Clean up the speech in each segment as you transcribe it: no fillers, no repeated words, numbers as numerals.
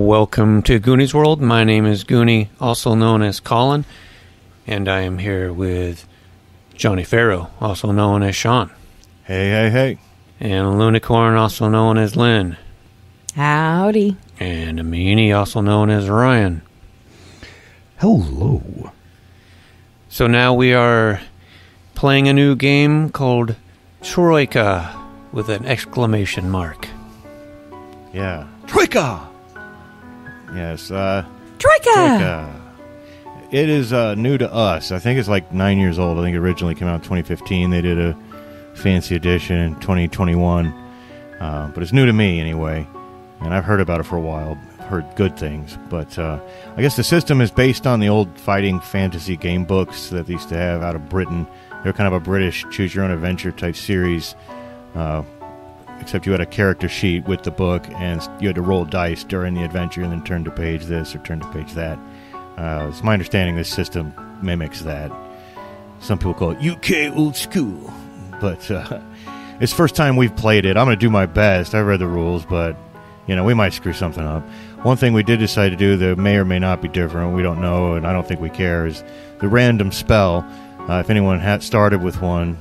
Welcome to Goonies World. My name is Goonie, also known as Colin, and I am here with Johnny Farrow, also known as Sean. Hey, hey, hey. And Lunicorn, also known as Lynn. Howdy. And a meanie, also known as Ryan. Hello. So now we are playing a new game called Troika with an exclamation mark. Yeah. Troika! Yes, Troika! Troika. It is new to us. I think it's like 9 years old. I think it originally came out in 2015. They did a fancy edition in 2021. But it's new to me anyway. And I've heard about it for a while. I've heard good things. But I guess the system is based on the old fighting fantasy game books that they used to have out of Britain. They're kind of a British choose-your-own-adventure type series. Except you had a character sheet with the book, and you had to roll dice during the adventure and then turn to page this or turn to page that. It's my understanding this system mimics that. Some people call it UK old school. But it's the first time we've played it. I'm going to do my best. I read the rules, but we might screw something up. One thing we did decide to do that may or may not be different, we don't know, and I don't think we care, is the random spell. If anyone had started with one,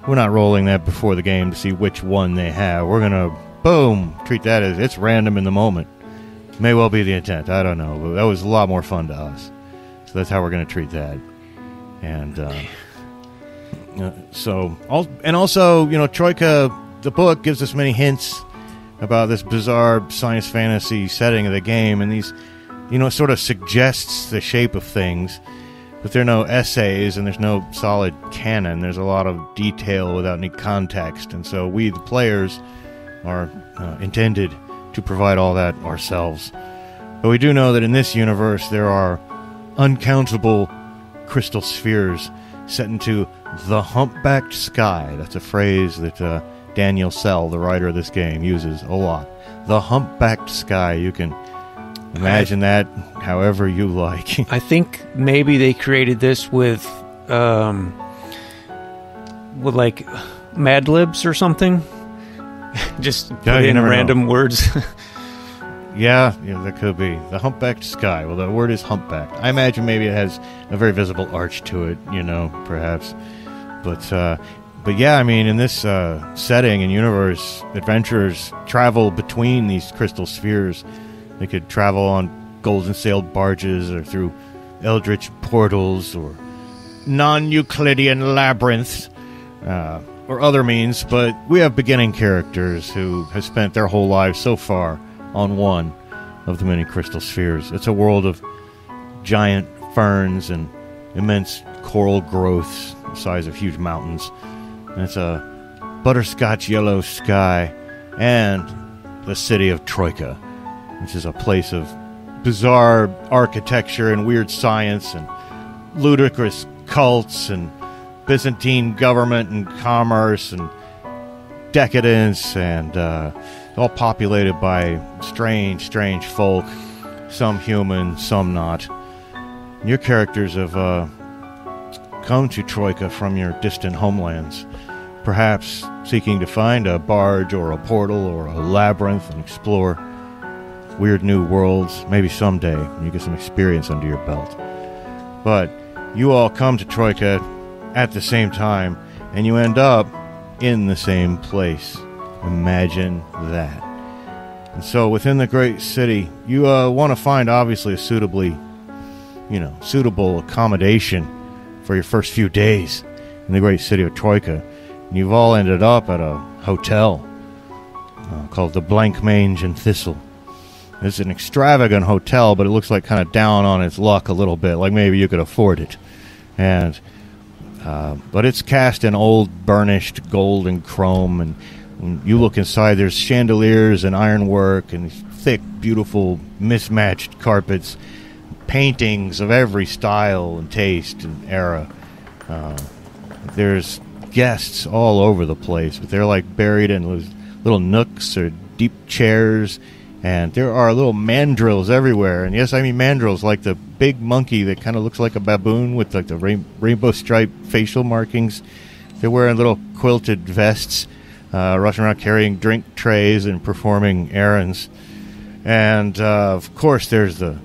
we're not rolling that before the game to see which one they have. We're going to, boom, treat that as it's random in the moment. May well be the intent. I don't know. But that was a lot more fun to us. So that's how we're going to treat that. And also, Troika, the book, gives us many hints about this bizarre science fantasy setting of the game. And these, it sort of suggests the shape of things. But there are no essays, and there's no solid canon. There's a lot of detail without any context. And so we, the players, are intended to provide all that ourselves. But we do know that in this universe, there are uncountable crystal spheres set into the humpbacked sky. That's a phrase that Daniel Sell, the writer of this game, uses a lot. The humpbacked sky. You can imagine that however you like. I think maybe they created this with like Mad Libs or something. Just put in random words. Yeah, that could be. The humpbacked sky. Well, the word is humpbacked. I imagine maybe it has a very visible arch to it, perhaps. But yeah, I mean, in this setting and universe, adventurers travel between these crystal spheres. They could travel on golden-sailed barges or through eldritch portals or non-Euclidean labyrinths or other means. But we have beginning characters who have spent their whole lives so far on one of the many crystal spheres. It's a world of giant ferns and immense coral growths the size of huge mountains. And it's a butterscotch yellow sky and the city of Troika, which is a place of bizarre architecture and weird science and ludicrous cults and Byzantine government and commerce and decadence and all populated by strange folk, some human, some not. And your characters have come to Troika from your distant homelands, perhaps seeking to find a barge or a portal or a labyrinth and explore weird new worlds, maybe someday when you get some experience under your belt. But you all come to Troika at the same time, and you end up in the same place. Imagine that. And so within the great city, you want to find, obviously, a suitable accommodation for your first few days in the great city of Troika. And you've all ended up at a hotel called the Blancmange Thistle. It's an extravagant hotel, but it looks like kind of down on its luck a little bit, like maybe you could afford it. And but it's cast in old burnished gold and chrome, and When you look inside, there's chandeliers and ironwork and thick, beautiful, mismatched carpets, paintings of every style and taste and era. There's guests all over the place, but they're like buried in little nooks or deep chairs, and there are little mandrills everywhere. And yes, I mean mandrills, like the big monkey that kind of looks like a baboon with like the rainbow stripe facial markings. They're wearing little quilted vests, rushing around carrying drink trays and performing errands. And of course, there's the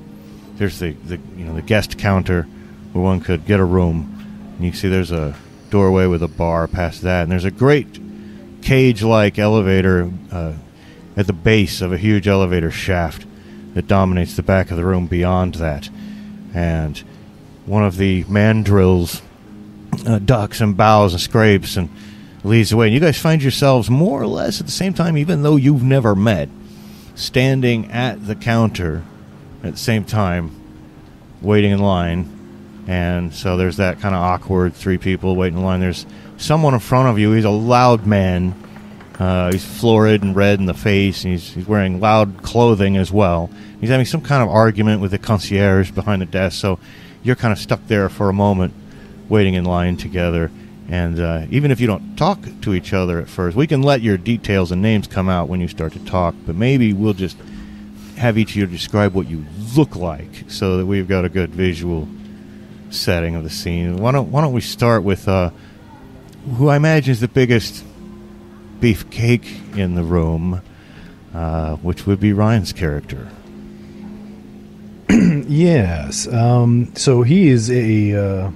guest counter where one could get a room. And you can see there's a doorway with a bar past that, and there's a great cage-like elevator at the base of a huge elevator shaft that dominates the back of the room beyond that. And one of the mandrills ducks and bows and scrapes and leads the way. And you guys find yourselves more or less at the same time, even though you've never met, standing at the counter at the same time, waiting in line. And so there's that kind of awkward three people waiting in line. There's someone in front of you. He's a loud man. He's florid and red in the face, and he's wearing loud clothing as well. He's having some kind of argument with the concierge behind the desk, so you're kind of stuck there for a moment, waiting in line together. And even if you don't talk to each other at first, we can let your details and names come out when you start to talk, but maybe we'll just have each of you describe what you look like so that we've got a good visual setting of the scene. Why don't we start with who I imagine is the biggest beefcake in the room, which would be Ryan's character. Yes. So he is a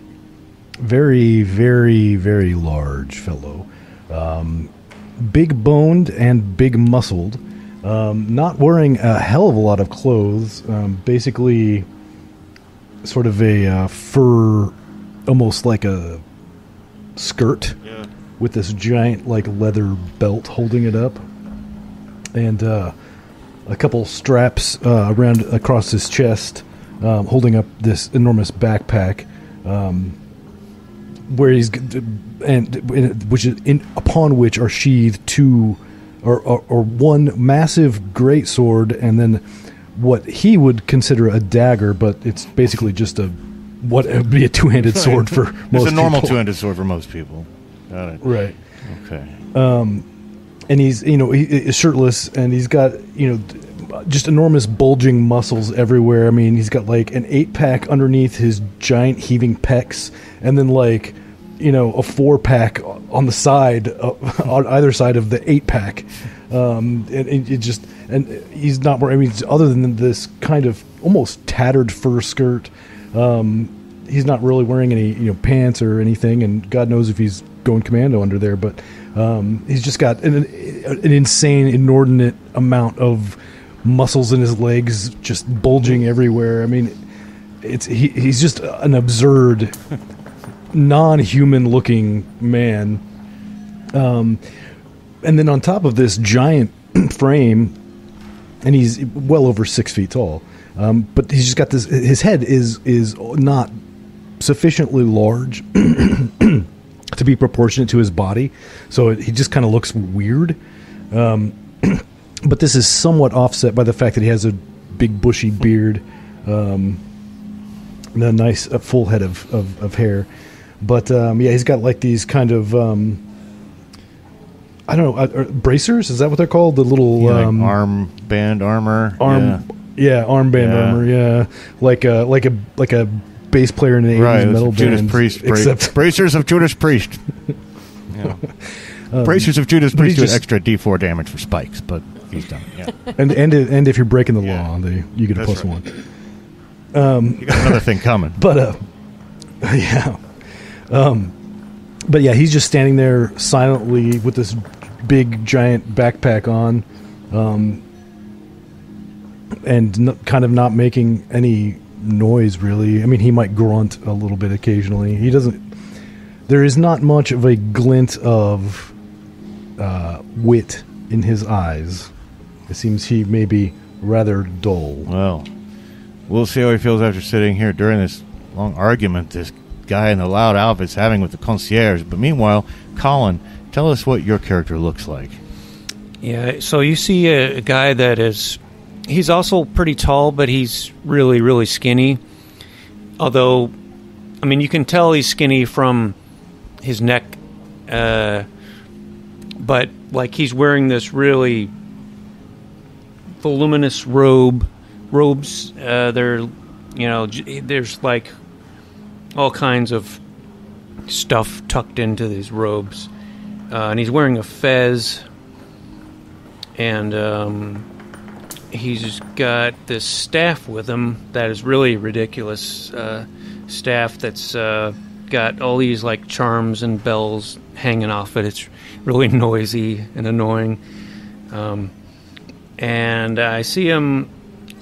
very, very, very large fellow. Big boned and big muscled. Not wearing a hell of a lot of clothes. Basically sort of a fur, almost like a skirt, with this giant like leather belt holding it up, and a couple straps around across his chest, holding up this enormous backpack, where he's upon which are sheathed two or one massive greatsword, and then what he would consider a dagger, but it's basically just what would be a two-handed sword for most people. It's a normal two-handed sword for most people. Got it. Right. Okay. And he's, he's shirtless, and he's got, just enormous bulging muscles everywhere. I mean, he's got like an 8-pack underneath his giant heaving pecs, and then like, a 4-pack on the side, on either side of the 8-pack. And he's not wearing, other than this kind of almost tattered fur skirt, he's not really wearing any, pants or anything, and God knows if he's going commando under there, but he's just got an insane, inordinate amount of muscles in his legs just bulging everywhere. I mean, he's just an absurd, non-human looking man. And then on top of this giant frame, and he's well over 6 feet tall, but he's just got this, his head is not sufficiently large to be proportionate to his body, so he just kind of looks weird. But this is somewhat offset by the fact that he has a big bushy beard, and a nice full head of hair. But he's got like these kind of I don't know, bracers. Is that what they're called? The little like armband armor. Armband armor. Yeah, like a bass player in an 80s metal band. Judas Priest. Except bracers of Judas Priest. Yeah. Bracers of Judas Priest do an extra D4 damage for spikes, but he's done. Yeah. and if you're breaking the law, you get a plus one. You got another thing coming. But but yeah, he's just standing there silently with this big giant backpack on, and kind of not making any noise really. I mean, he might grunt a little bit occasionally. He doesn't. There is not much of a glint of wit in his eyes. It seems he may be rather dull. Well, we'll see how he feels after sitting here during this long argument this guy in the loud outfit's having with the concierge. But meanwhile, Colin, tell us what your character looks like. Yeah, so you see a guy that is... He's also pretty tall, but he's really, really skinny. Although, I mean, you can tell he's skinny from his neck. But, like, he's wearing this really voluminous robes. They're, you know, there's, like, all kinds of stuff tucked into these robes. And he's wearing a fez. And, he's got this staff with him that is really ridiculous. Staff that's got all these like charms and bells hanging off it. It's really noisy and annoying. And I see him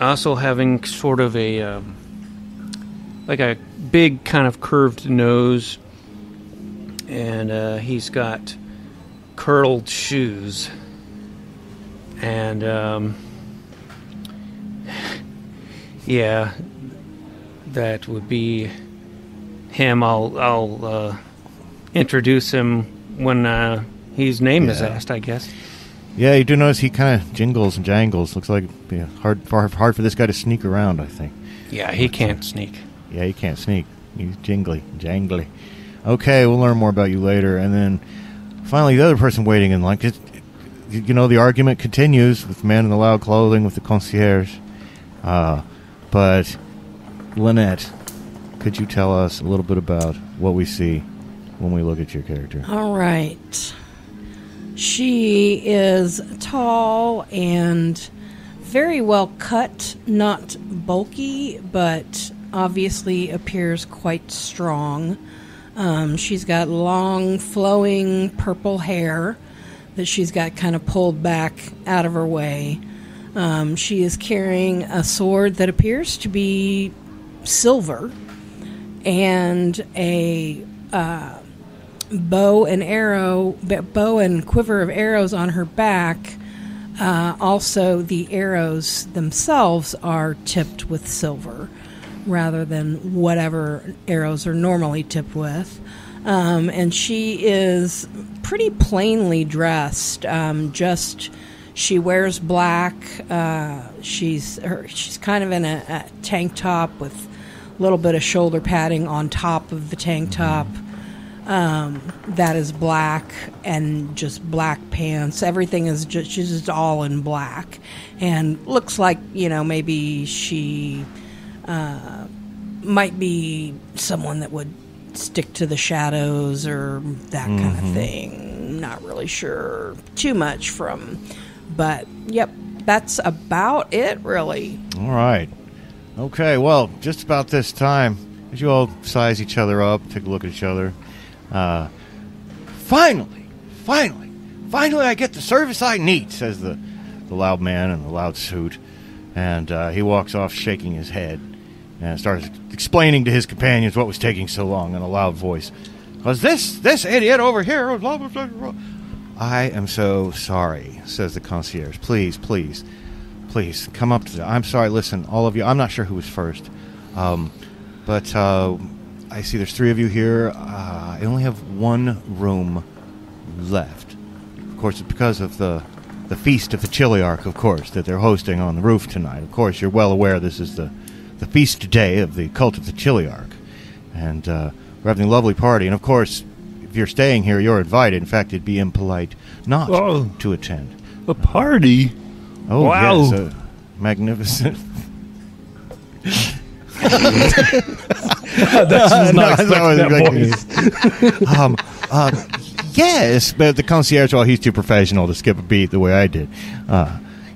also having sort of a like a big kind of curved nose, and he's got curled shoes. And yeah, that would be him. I'll introduce him when his name is asked, I guess. Yeah, you do notice he kind of jingles and jangles. Looks like hard for this guy to sneak around, I think. Yeah, he can't sneak. Yeah, he can't sneak. He's jangly. Okay, we'll learn more about you later. And then finally, the other person waiting in line. You know, the argument continues with the man in the loud clothing with the concierge. But, Lynette, could you tell us a little bit about what we see when we look at your character? All right. She is tall and very well cut, not bulky, but obviously appears quite strong. She's got long, flowing purple hair that she's got kind of pulled back out of her way. She is carrying a sword that appears to be silver and a bow and quiver of arrows on her back. Also, the arrows themselves are tipped with silver rather than whatever arrows are normally tipped with. And she is pretty plainly dressed. She wears black. She's kind of in a tank top with a little bit of shoulder padding on top of the tank top. That is black, and just black pants. Everything is she's just all in black, and looks like, you know, maybe she might be someone that would stick to the shadows or that kind of thing. Not really sure too much from. But, yep, that's about it, really. All right. Okay, well, just about this time, as you all size each other up, take a look at each other, finally, I get the service I need, says the loud man in the loud suit. And he walks off shaking his head and starts explaining to his companions what was taking so long in a loud voice. Because this idiot over here... Blah, blah, blah, blah. I am so sorry, says the concierge. Please, come up to the... I'm sorry, listen, all of you. I'm not sure who was first. But I see there's 3 of you here. I only have 1 room left. Of course, it's because of the feast of the Chiliarch, of course, that they're hosting on the roof tonight. Of course, you're well aware this is the feast day of the cult of the Chiliarch. And we're having a lovely party. And, of course... If you're staying here, you're invited. In fact, it'd be impolite not to attend. A party? Oh, wow. Yes, magnificent. Yes, but the concierge, well, he's too professional to skip a beat the way I did.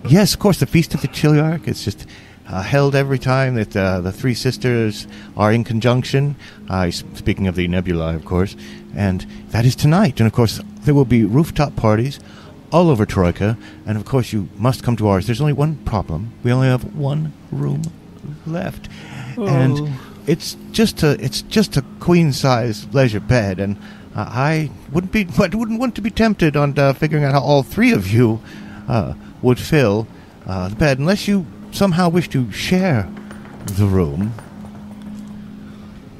Yes, of course, the Feast of the Chiliarch. It's just held every time that the 3 sisters are in conjunction. Speaking of the nebula, of course. And that is tonight. And, of course, there will be rooftop parties all over Troika. And, of course, you must come to ours. There's only one problem. We only have 1 room left. Oh. And it's just a queen-size leisure bed. And I wouldn't want to be tempted on figuring out how all 3 of you would fill the bed, unless you somehow wish to share the room.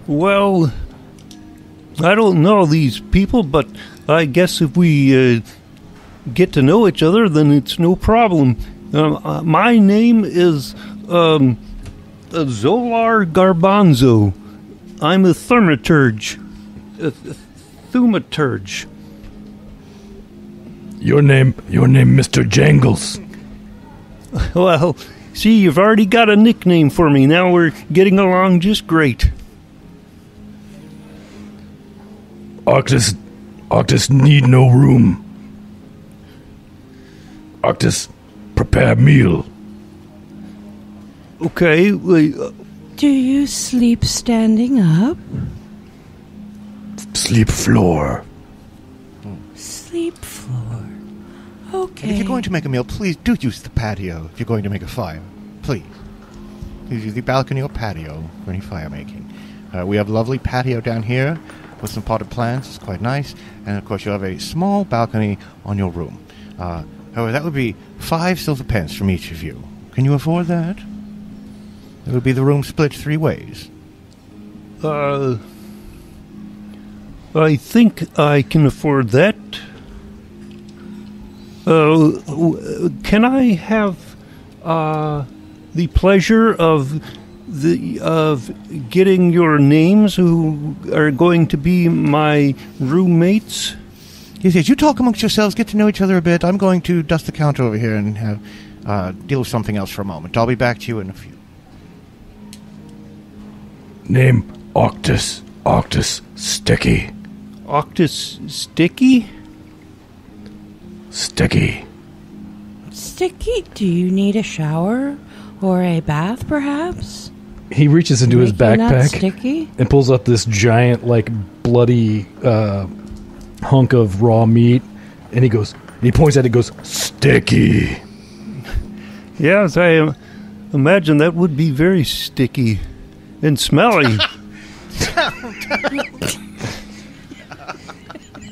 Well, I don't know these people, but I guess if we get to know each other, then it's no problem. My name is Zolar Garbanzo. I'm a thaumaturge. Thaumaturge. Your name, Mr. Jangles. Well, see, you've already got a nickname for me. Now we're getting along just great. Octus need no room. Octus, prepare meal. Okay. Do you sleep standing up? Sleep floor. Sleep floor. Okay. If you're going to make a meal, please do use the patio. If you're going to make a fire, please use the balcony or patio for any fire making. We have a lovely patio down here with some potted plants. It's quite nice. And of course, you'll have a small balcony on your room. However, that would be 5 silver pence from each of you. Can you afford that? It would be the room split 3 ways. I think I can afford that. Can I have the pleasure of getting your names, who are going to be my roommates? Yes, you talk amongst yourselves, get to know each other a bit. I'm going to dust the counter over here and have deal with something else for a moment. I'll be back to you in a few. Name, Octus Sticky. Octus Sticky? Sticky. Sticky, do you need a shower or a bath, perhaps? He reaches into his Make you not backpack sticky? and pulls out this giant, bloody hunk of raw meat, and he points at it and goes, sticky. Yes, I imagine that would be very sticky and smelly.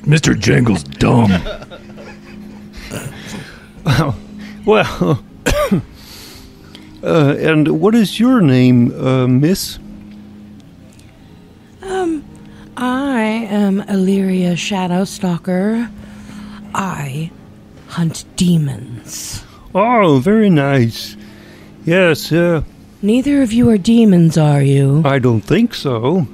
Mr. Jangle's dumb. Well, and what is your name, miss? I am Illyria Shadowstalker. I hunt demons. Oh, very nice. Yes, Neither of you are demons, are you? I don't think so.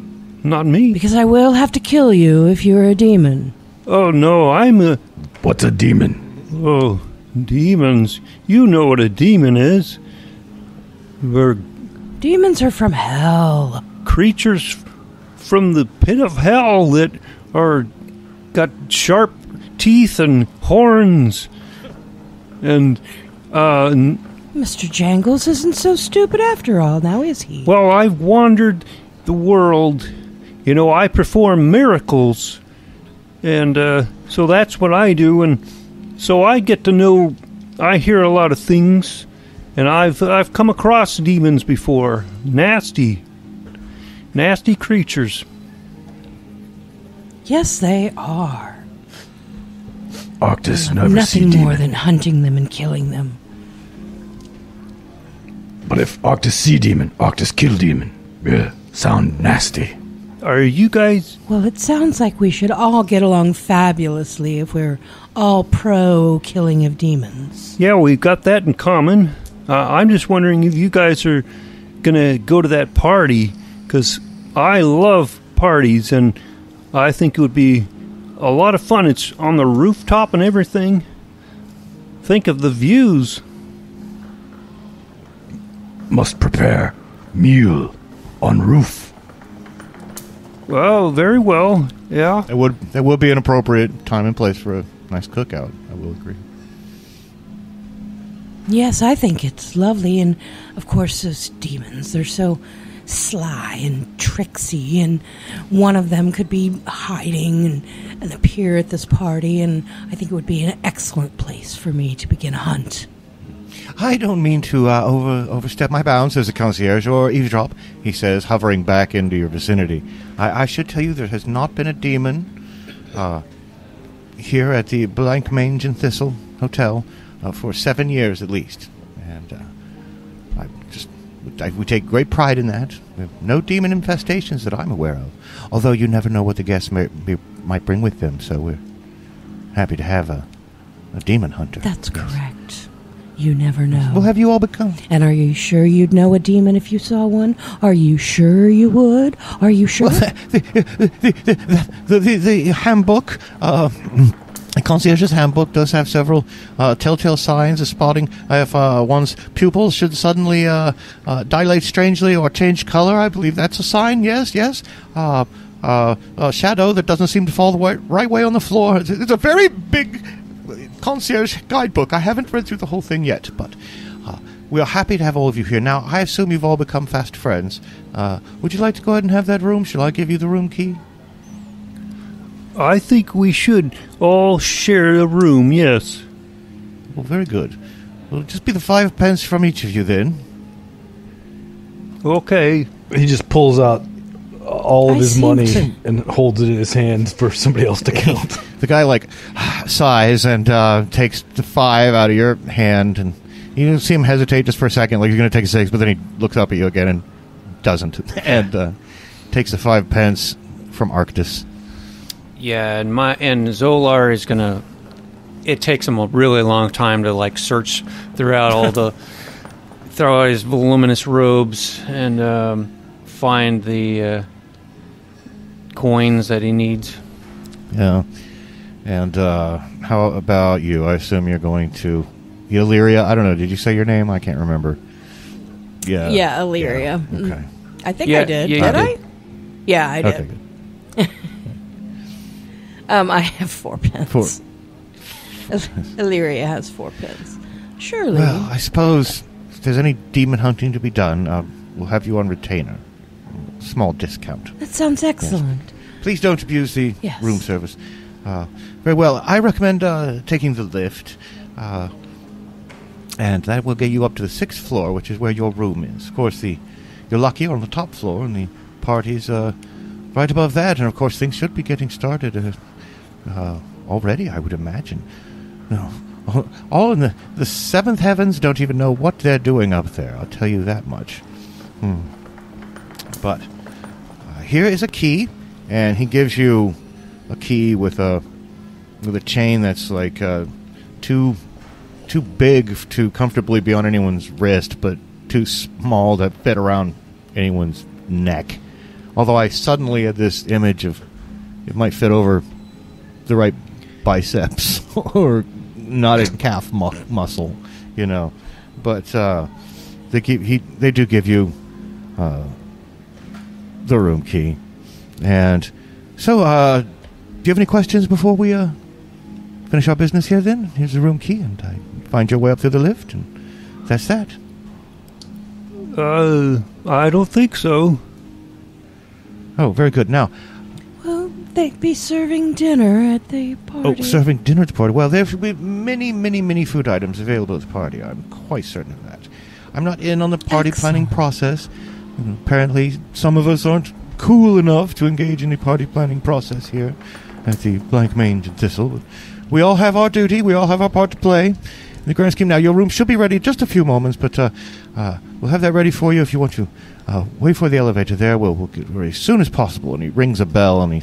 Not me. Because I will have to kill you if you're a demon. Oh, no, What's a demon? Oh, demons. You know what a demon is. We're Demons are from hell. creatures from the pit of hell that are got sharp teeth and horns. And, Mr. Jangles isn't so stupid after all, now is he? well, I've wandered the world. You know, I perform miracles. And, so that's what I do. And so I get to know, I hear a lot of things. And I've come across demons before. Nasty creatures. Yes, they are. Octus I'm never nothing see more demon. than hunting them and killing them. But if Octus see demon, Octus kill demon. Yeah, sound nasty. Are you guys... Well, it sounds like we should all get along fabulously if we're all pro killing of demons. Yeah, we've got that in common. I'm just wondering if you guys are going to go to that party, because I love parties, and I think it would be a lot of fun. It's on the rooftop and everything. Think of the views. Must prepare meal on roof. Well, very well. Yeah. It would be an appropriate time and place for a nice cookout. I will agree. Yes, I think it's lovely, and of course those demons, they're so sly and tricksy, and one of them could be hiding and appear at this party, and I think it would be an excellent place for me to begin a hunt. I don't mean to overstep my bounds as a concierge or eavesdrop, he says, hovering back into your vicinity. I should tell you there has not been a demon here at the Blancmange Thistle Hotel for 7 years at least. And we take great pride in that. We have no demon infestations that I'm aware of. Although you never know what the guests might bring with them, so we're happy to have a demon hunter. That's correct. You never know. What have you all become? And are you sure you'd know a demon if you saw one? Are you sure you would? Are you sure? Well, the handbook, the concierge's handbook does have several telltale signs of spotting if one's pupils should suddenly dilate strangely or change color. I believe that's a sign. Yes. A shadow that doesn't seem to fall the right way on the floor. It's a very big concierge guidebook. I haven't read through the whole thing yet, but we are happy to have all of you here. Now, I assume you've all become fast friends. Would you like to go ahead and have that room? Shall I give you the room key? I think we should all share a room, yes. Well, very good. Well, just be the 5 pence from each of you then. Okay. He just pulls out all of I his seem money to- and holds it in his hand for somebody else to count. The guy, sighs and takes the 5 out of your hand, and you see him hesitate just for a second, like he's going to take a 6, but then he looks up at you again and doesn't, and takes the 5 pence from Arctus. Yeah, and Zolar is gonna. It takes him a really long time to search throughout through his voluminous robes and find the coins that he needs. Yeah. And how about you? I assume you're going to Illyria. I don't know. Did you say your name? I can't remember. Yeah. Yeah, Illyria. Yeah. Okay. I think Yeah, I did. yeah, Did you I? Yeah, I did. Okay, good. I have 4 pence. 4. Illyria has 4 pence. Surely. Well, I suppose if there's any demon hunting to be done, we'll have you on retainer. Small discount. That sounds excellent. Please don't abuse the Yes. room service. Very well. I recommend taking the lift, and that will get you up to the 6th floor, which is where your room is. Of course, you're lucky on the top floor, and the party's right above that. And of course, things should be getting started already, I would imagine. No, all in the 7th heavens don't even know what they're doing up there. I'll tell you that much. But here is a key, and he gives you a key with a chain that's too big to comfortably be on anyone's wrist, but too small to fit around anyone's neck. Although I suddenly had this image of it might fit over the right biceps or knotted calf muscle, But they do give you the room key. And so, do you have any questions before we finish our business here then? Here's the room key, and I find your way up through the lift, and that's that. I don't think so. Oh, very good. Now, Well, they'd be serving dinner at the party. serving dinner at the party. Well, there should be many, many, many food items available at the party. I'm quite certain of that. I'm not in on the party planning process. Apparently, some of us aren't cool enough to engage in the party planning process here at the Blancmange Thistle. But we all have our duty. We all have our part to play in the grand scheme. Now, your room should be ready in just a few moments, but we'll have that ready for you if you want to. Wait for the elevator there. We'll get ready as soon as possible. And he rings a bell, and he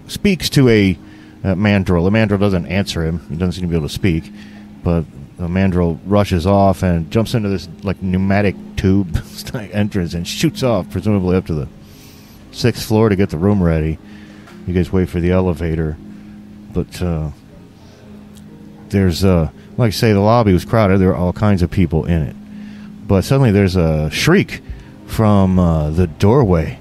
speaks to a mandrill. The mandrill doesn't answer him. He doesn't seem to be able to speak, but the mandrill rushes off and jumps into this pneumatic tube entrance and shoots off, presumably up to the 6th floor to get the room ready. You guys wait for the elevator, but there's like I say, the lobby was crowded. There are all kinds of people in it, but suddenly there's a shriek from the doorway.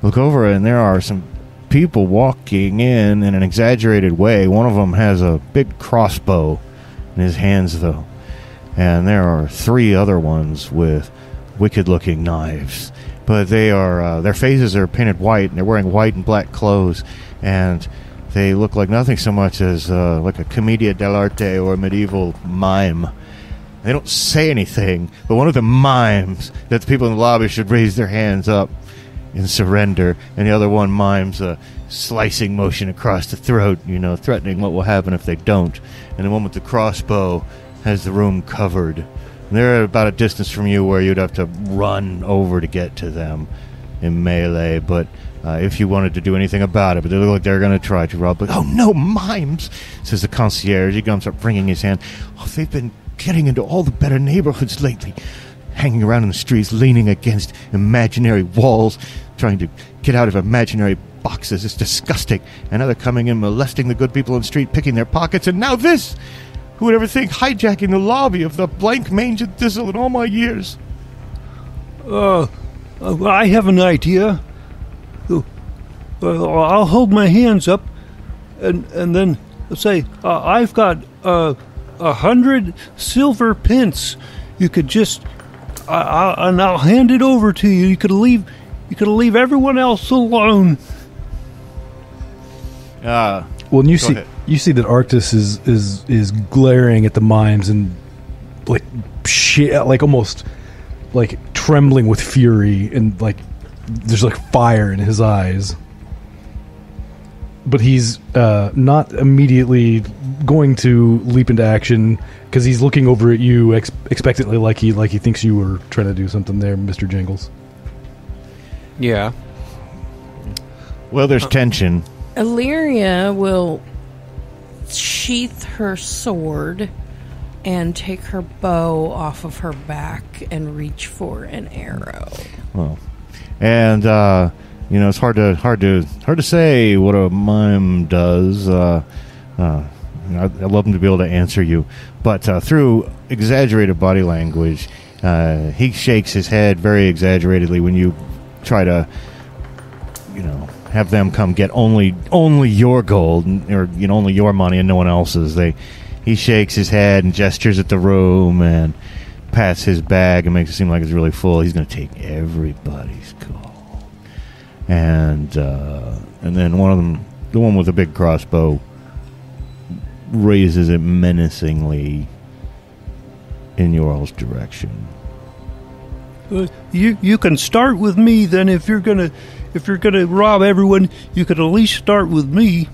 Look over, and there are some people walking in an exaggerated way. One of them has a big crossbow in his hands, though, and there are 3 other ones with wicked-looking knives. But they are their faces are painted white, and they're wearing white and black clothes, and they look like nothing so much as like a commedia dell'arte or a medieval mime. They don't say anything, but one of them mimes that the people in the lobby should raise their hands up in surrender, and the other one mimes a slicing motion across the throat, threatening what will happen if they don't. And the one with the crossbow has the room covered. And they're about a distance from you where you'd have to run over to get to them. in melee, but if you wanted to do anything about it, but they look like they're going to try to rob. But, oh, no, mimes, says the concierge. He comes up wringing his hand. Oh, they've been getting into all the better neighborhoods lately, hanging around in the streets, leaning against imaginary walls, trying to get out of imaginary boxes. It's disgusting. And now they're coming in, molesting the good people on the street, picking their pockets, and now this! Who would ever think hijacking the lobby of the Blancmange Thistle in all my years? I have an idea. I'll hold my hands up, and then say, I've got 100 silver pence. You could just, and I'll hand it over to you. You could leave everyone else alone. Well, and you see that Arctis is glaring at the mimes and like almost like trembling with fury, and like there's like fire in his eyes. But he's not immediately going to leap into action because he's looking over at you expectantly, like he thinks you were trying to do something there, Mr. Jingles. Yeah. Well, there's tension. Illyria will sheath her sword and take her bow off of her back and reach for an arrow. Well, and it's hard to say what a mime does. I'd love him to be able to answer you, but through exaggerated body language, he shakes his head very exaggeratedly when you try to, have them come get only your gold, or only your money and no one else's. He shakes his head and gestures at the room and pats his bag and makes it seem like it's really full. He's going to take everybody's gold, and then one of them, the one with the big crossbow, raises it menacingly in your all's direction. You can start with me then. If you're gonna rob everyone, you could at least start with me.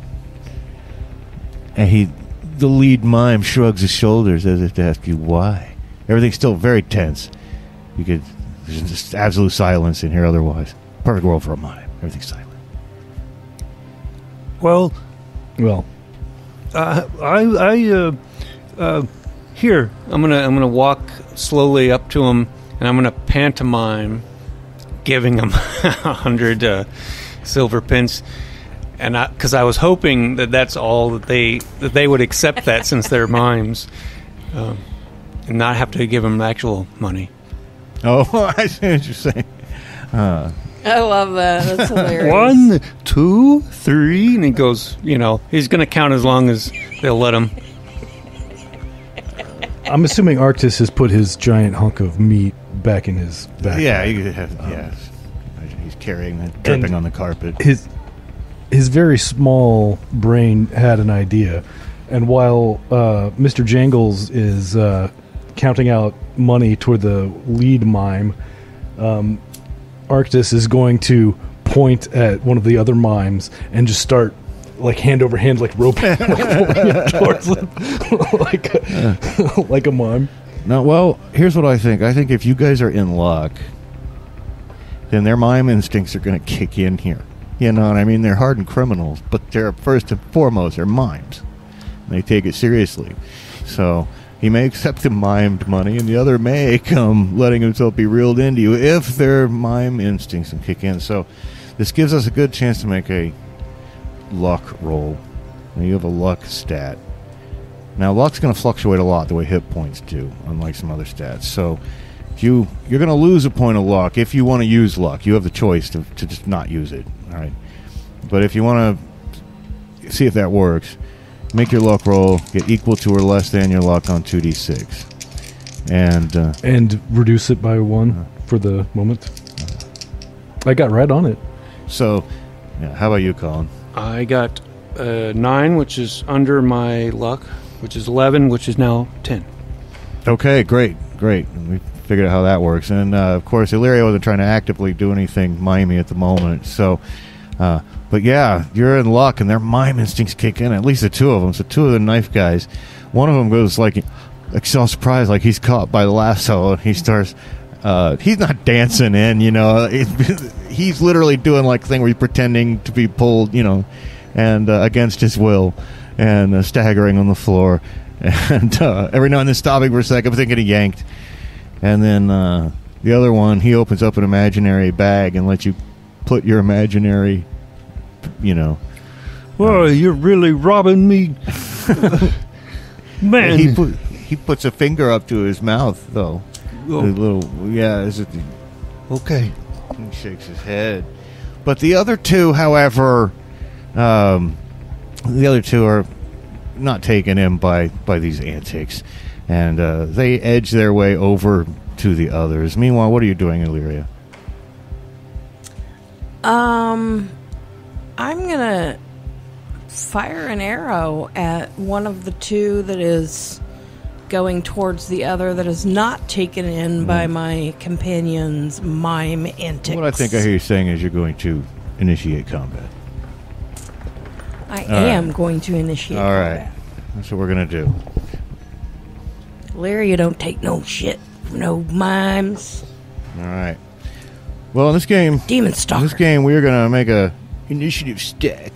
And the lead mime shrugs his shoulders as if to ask you why. Everything's still very tense. There's just absolute silence in here otherwise. Perfect world for a mime. Everything's silent. Well, here I'm gonna walk slowly up to him, and I'm gonna pantomime giving him 100 silver pence, and because I was hoping that's all that they would accept that since they're mimes, and not have to give them actual money. Oh, I see what you're saying. I love that. That's hilarious. 1, 2, 3, and he goes. He's gonna count as long as they'll let him. I'm assuming Arctis has put his giant hunk of meat back in his backpack. Yeah, he's carrying it, dripping on the carpet. His very small brain had an idea, and while Mr. Jangles is counting out money toward the lead mime, Arctis is going to point at one of the other mimes and just start like hand over hand, like roping him towards him, like a mime. No, well, here's what I think. I think if you guys are in luck, then their mime instincts are going to kick in here. You know what I mean? They're hardened criminals, but they're first and foremost, they're mimes. They take it seriously. So he may accept the mimed money, and the other may come letting himself be reeled into you if their mime instincts can kick in. So this gives us a good chance to make a luck roll. Now you have a luck stat. Now luck's going to fluctuate a lot the way hit points do, unlike some other stats. So you're going to lose a point of luck if you want to use luck. You have the choice to just not use it. All right. But if you want to see if that works, make your luck roll get equal to or less than your luck on 2d6, and reduce it by 1 for the moment. I got right on it. So, how about you, Colin? I got 9, which is under my luck, which is 11, which is now 10. Okay, great. We figured out how that works. And, of course, Illyria wasn't trying to actively do anything mimey at the moment. So, but yeah, you're in luck, and their mime instincts kick in, at least the two of them. So two of the knife guys, one of them goes like so surprised, like he's caught by the lasso, and he starts... he's not dancing in, he's literally doing like thing where he's pretending to be pulled, and against his will, and staggering on the floor, and every now and then stopping for a second, but then getting yanked, and then the other one, he opens up an imaginary bag and lets you put your imaginary, Well, you're really robbing me, man. He puts a finger up to his mouth, though. Oh. Okay. He shakes his head. But the other two, however, are not taken in by these antics, and they edge their way over to the others. Meanwhile, what are you doing, Illyria? I'm gonna fire an arrow at one of the two that is going towards the other that is not taken in by my companion's mime antics. What I think I hear you saying is you're going to initiate combat. I am going to initiate All right. combat. That's what we're going to do. Larry, you don't take no shit from no mimes. All right. Well, in this game, Demon Stalker. we're going to make a initiative stack.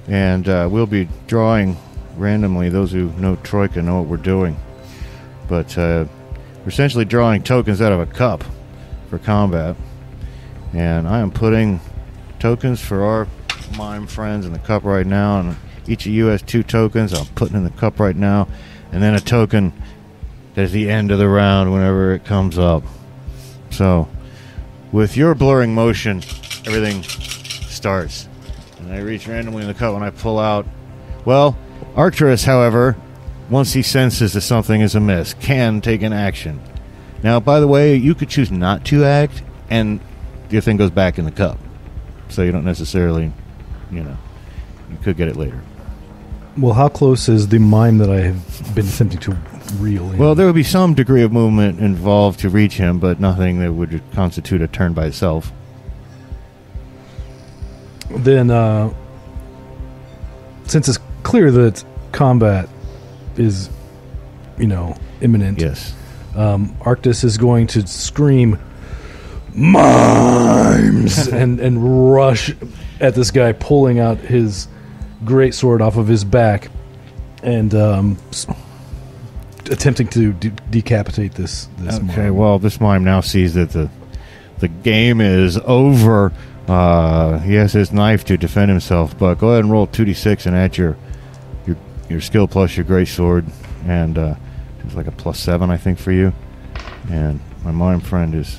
And we'll be drawing randomly. Those who know Troika know what we're doing. But we're essentially drawing tokens out of a cup for combat. And I am putting tokens for our mime friends in the cup right now. And each of you has 2 tokens. I'm putting in the cup right now. And then a token at the end of the round whenever it comes up. So, with your blurring motion, everything starts. And I reach randomly in the cup when I pull out. Well, Arcturus, however, once he senses that something is amiss, can take an action. Now, by the way, you could choose not to act, and your thing goes back in the cup. So you don't necessarily, you could get it later. Well, how close is the mime that I have been attempting to reel in? Well, there would be some degree of movement involved to reach him, but nothing that would constitute a turn by itself. Then, since it's clear that combat is, imminent. Yes. Arctis is going to scream, "Mimes!" and rush at this guy, pulling out his greatsword off of his back, and attempting to decapitate this Okay, mime. well, this mime now sees that the game is over. He has his knife to defend himself, but go ahead and roll 2d6 and add your skill plus your greatsword, and it's like a +7, I think, for you. And my mime friend is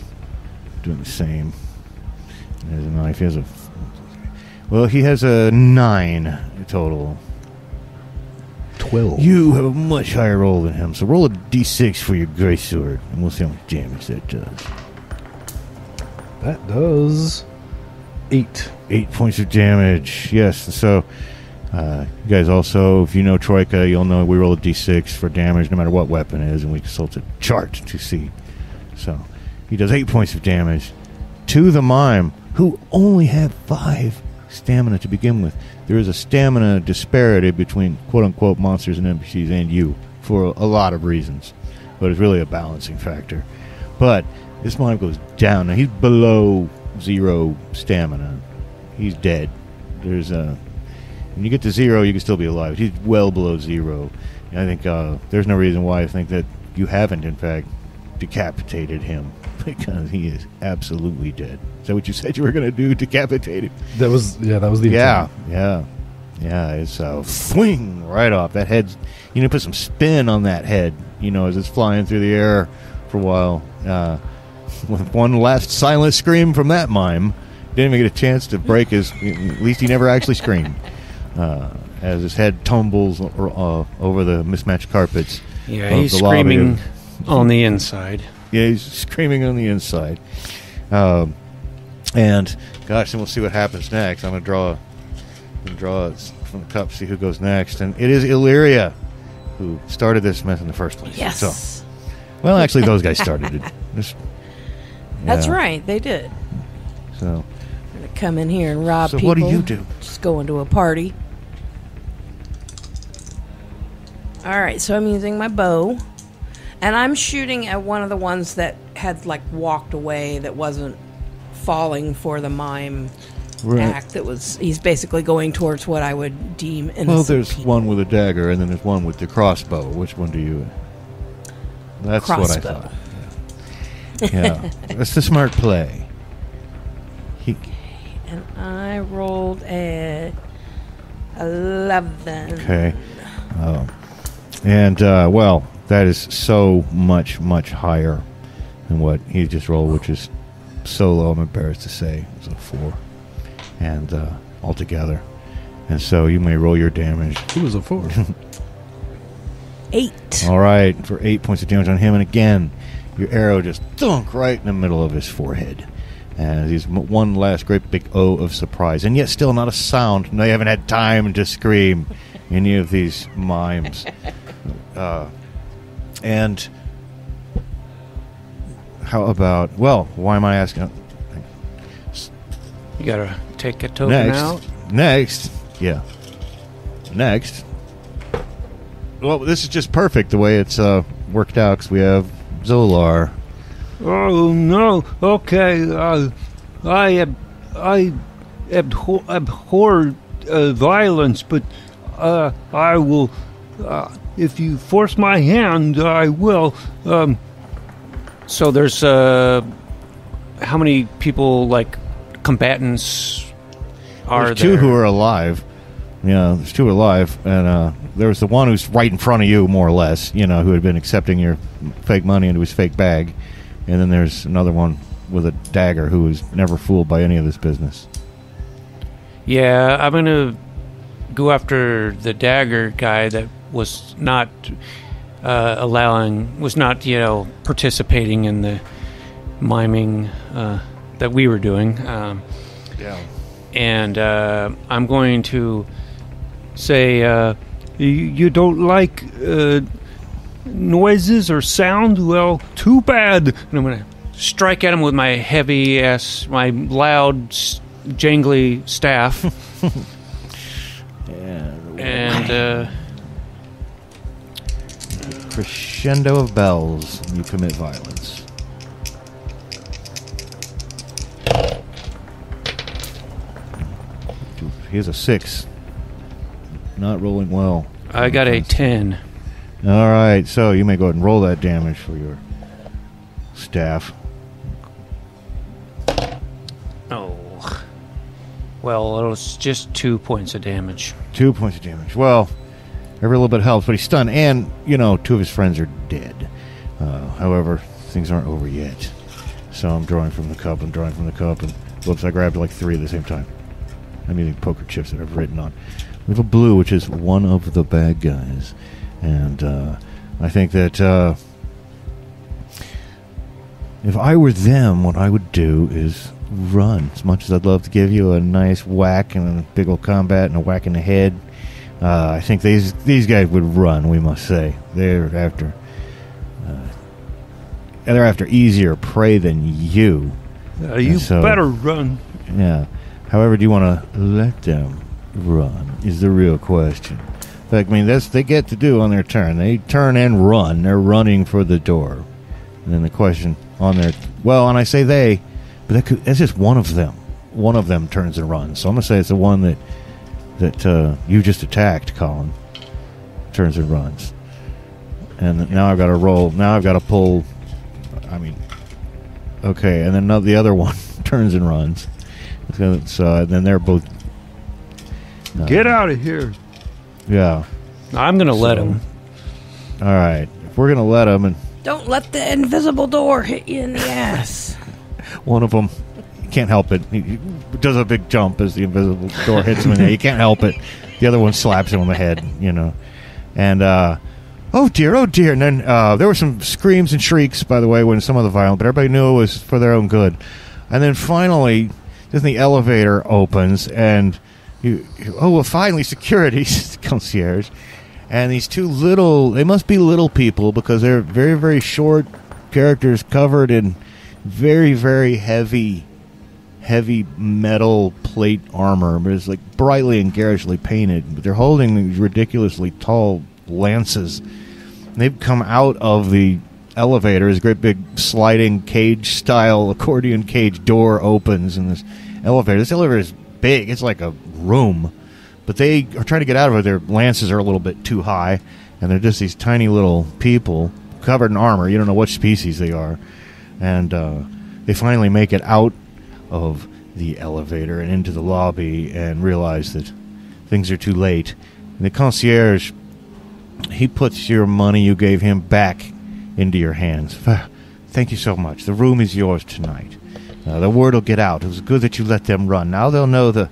doing the same. He has a knife. He has a 9 total. 12. You have a much higher roll than him, so roll a d6 for your greatsword, and we'll see how much damage that does. That does 8. 8 points of damage. Yes, so you guys also, if you know Troika, you'll know we roll a d6 for damage no matter what weapon it is, and we consult a chart to see. So he does 8 points of damage to the mime, who only had 5 stamina to begin with. There is a stamina disparity between quote-unquote monsters and NPCs and you for a lot of reasons, but it's really a balancing factor. But this mime goes down. Now, he's below 0 stamina. He's dead. When you get to 0, you can still be alive. He's well below 0. And I think there's no reason why I think that you haven't, in fact, decapitated him, because he is absolutely dead. Is that what you said you were going to do? Decapitate him? That was the intent. Yeah. It's swing right off. That head's, put some spin on that head, as it's flying through the air for a while. With one last silent scream from that mime, didn't even get a chance to break his. At least he never actually screamed. As his head tumbles over the mismatched carpets. Yeah, he's screaming on the inside. Yeah, he's screaming on the inside. And gosh, then we'll see what happens next. I'm gonna draw it from the cup, see who goes next, and it is Illyria who started this mess in the first place. Yes. So, well, actually, those guys started it. That's right, they did. So, I'm gonna come in here and rob people. what do you do? Just going to a party. Alright, so I'm using my bow. And I'm shooting at one of the ones that had, walked away, that wasn't falling for the mime Right. act. He's basically going towards what I would deem innocent. Well, there's people. one with a dagger, and then there's one with the crossbow. Which one do you? That's what I Crossbow. thought. Yeah, that's the smart play. And I rolled a 11. Okay. And well, that is so much higher than what he just rolled, which is so low. I'm embarrassed to say it was a 4, and altogether. And so you may roll your damage. It was a 4. 8. All right, for 8 points of damage on him, and again, your arrow just thunk right in the middle of his forehead. And he's one last great big O of surprise, and yet still not a sound. No, you haven't had time to scream, any of these mimes. And how about? Well, why am I asking? You gotta take a token out. Next. Well, this is just perfect the way it's worked out because we have Zolar. Oh no! Okay, I abhor violence, but I will. If you force my hand, I will. So there's how many people, like combatants, are There's 2 there? who are alive. Yeah, there's 2 alive, and there was the one who's right in front of you, more or less. You know, who had been accepting your fake money into his fake bag. And then there's another one with a dagger who was never fooled by any of this business. Yeah, I'm gonna go after the dagger guy that was not participating in the miming that we were doing. Yeah. And I'm going to say, you don't like noises or sound? Well, too bad. And I'm going to strike at him with my my loud, jangly staff. And crescendo of bells, you commit violence. He has a 6. Not rolling well. I got a 10. All right, so you may go ahead and roll that damage for your staff. Oh. Well, it was just 2 points of damage. 2 points of damage. Well, every little bit helps, but he's stunned, and, 2 of his friends are dead. However, things aren't over yet. So I'm drawing from the cup, and whoops, I grabbed like 3 at the same time. I'm using poker chips that I've written on. We have a blue, which is one of the bad guys. And I think that if I were them, what I would do is run. As much as I'd love to give you a nice whack and a big old combat and a whack in the head, I think these guys would run, we must say. They're after easier prey than you. You better run. Yeah. However, do you want to let them run is the real question. In fact, that's they get to do on their turn. They turn and run. They're running for the door. And then the question on their... Well, and I say they, but that's just one of them. One of them turns and runs. So I'm going to say it's the one that you just attacked, Colin. Turns and runs. And now I've got to roll. Now I've got to pull... Okay, and then the other one turns and runs. So then they're both... Get out of here. Yeah. I'm going to let him. All right. If we're going to let him, and Don't let the invisible door hit you in the ass. one of them, you can't help it. He does a big jump as the invisible door hits him in there. You can't help it. The other one slaps him on the head, And, oh dear. And then there were some screams and shrieks, by the way, when some of the violence, but everybody knew it was for their own good. And then finally, then the elevator opens, and finally, security, concierge. And these 2 they must be little people because they're very, very short characters covered in very, very heavy metal plate armor. But it's like brightly and garishly painted. But they're holding these ridiculously tall lances. And they've come out of the elevator, his great big sliding cage-style accordion cage door opens in this elevator. This elevator is big. It's like a room. But they are trying to get out of it. Their lances are a little bit too high, and they're just these tiny little people covered in armor. You don't know what species they are. And they finally make it out of the elevator and into the lobby and realize that things are too late. And the concierge, he puts your money you gave him back into your hands. Thank you so much. The room is yours tonight. The word will get out. It was good that you let them run. Now they'll know the